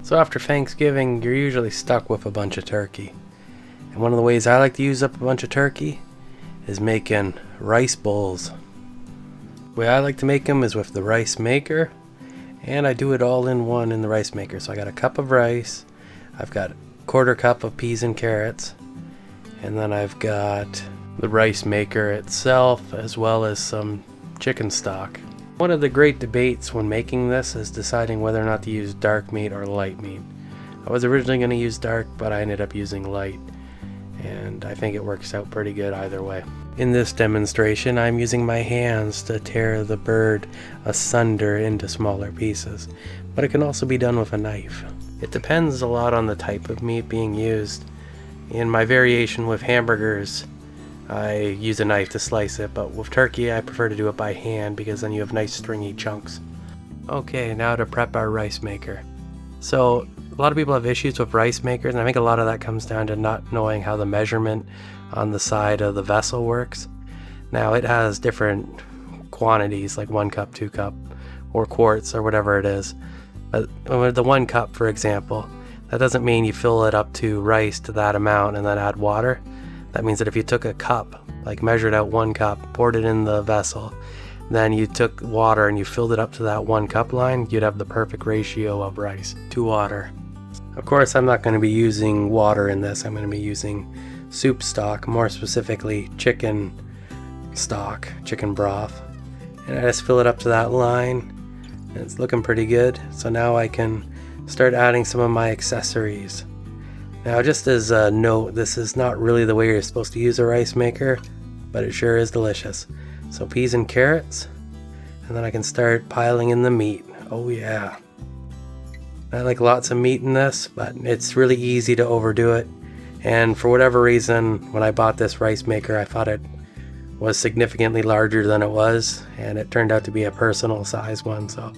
So after Thanksgiving, you're usually stuck with a bunch of turkey. And one of the ways I like to use up a bunch of turkey is making rice bowls. The way I like to make them is with the rice maker, and I do it all in one in the rice maker. So I got a cup of rice, I've got a quarter cup of peas and carrots, and then I've got the rice maker itself as well as some chicken stock. One of the great debates when making this is deciding whether or not to use dark meat or light meat. I was originally going to use dark, but I ended up using light, and I think it works out pretty good either way. In this demonstration, I'm using my hands to tear the bird asunder into smaller pieces, but it can also be done with a knife. It depends a lot on the type of meat being used. In my variation with hamburgers, I use a knife to slice it, but with turkey I prefer to do it by hand because then you have nice stringy chunks. Okay, now to prep our rice maker. So a lot of people have issues with rice makers, and I think a lot of that comes down to not knowing how the measurement on the side of the vessel works. Now it has different quantities, like 1 cup, 2 cup, or quarts, or whatever it is. But with the 1 cup, for example, that doesn't mean you fill it up to rice to that amount and then add water. That means that if you took a cup, like measured out 1 cup, poured it in the vessel, then you took water and you filled it up to that 1 cup line, you'd have the perfect ratio of rice to water. Of course, I'm not going to be using water in this. I'm going to be using soup stock, more specifically chicken stock, chicken broth. And I just fill it up to that line, and it's looking pretty good. So now I can start adding some of my accessories. Now, just as a note, this is not really the way you're supposed to use a rice maker, but it sure is delicious. So peas and carrots, and then I can start piling in the meat. Oh yeah. I like lots of meat in this, but it's really easy to overdo it. And for whatever reason, when I bought this rice maker, I thought it was significantly larger than it was, and it turned out to be a personal size one, so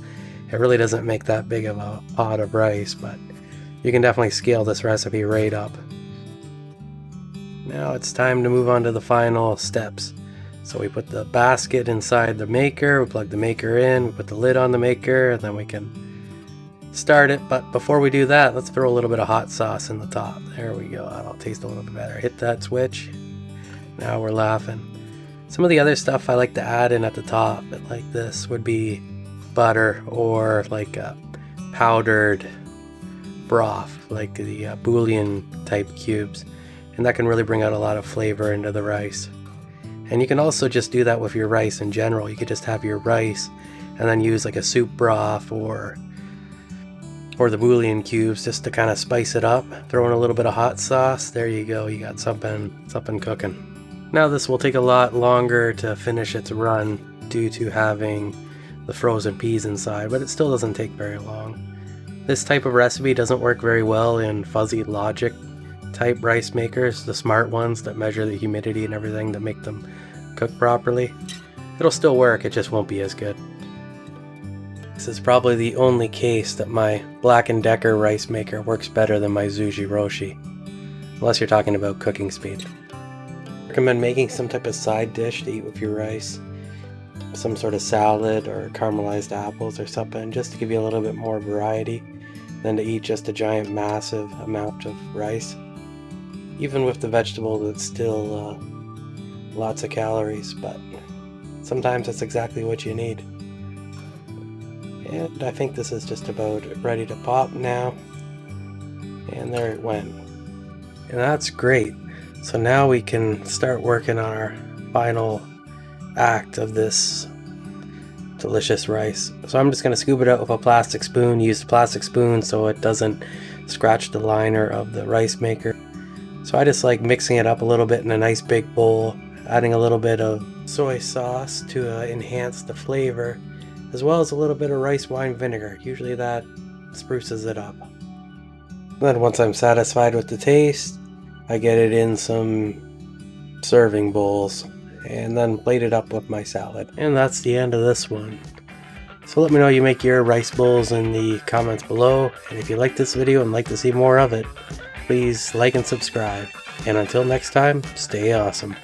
it really doesn't make that big of a pot of rice, but you can definitely scale this recipe right up. Now it's time to move on to the final steps. So we put the basket inside the maker, we plug the maker in, we put the lid on the maker, and then we can start it. But before we do that, let's throw a little bit of hot sauce in the top. There we go, that'll taste a little bit better. Hit that switch. Now we're laughing. Some of the other stuff I like to add in at the top, like this, would be butter or like a powdered broth, like the bouillon type cubes, and that can really bring out a lot of flavor into the rice. And you can also just do that with your rice in general. You could just have your rice and then use like a soup broth or the bouillon cubes just to kind of spice it up. Throw in a little bit of hot sauce. There you go, you got something cooking. Now this will take a lot longer to finish its run due to having the frozen peas inside, but it still doesn't take very long. This type of recipe doesn't work very well in fuzzy logic type rice makers, the smart ones that measure the humidity and everything to make them cook properly. It'll still work, it just won't be as good. This is probably the only case that my Black & Decker rice maker works better than my Zuji Roshi, unless you're talking about cooking speed. I recommend making some type of side dish to eat with your rice, some sort of salad or caramelized apples or something, just to give you a little bit more variety than to eat just a giant massive amount of rice. Even with the vegetable, it's still lots of calories, but sometimes that's exactly what you need. And I think this is just about ready to pop now. And there it went. And that's great. So now we can start working on our final act of this delicious rice. So I'm just going to scoop it out with a plastic spoon. Use the plastic spoon so it doesn't scratch the liner of the rice maker. So I just like mixing it up a little bit in a nice big bowl, adding a little bit of soy sauce to enhance the flavor, as well as a little bit of rice wine vinegar. Usually that spruces it up. Then once I'm satisfied with the taste, I get it in some serving bowls and then plate it up with my salad. And that's the end of this one. So let me know how you make your rice bowls in the comments below. And if you like this video and like to see more of it, please like and subscribe. And until next time, stay awesome.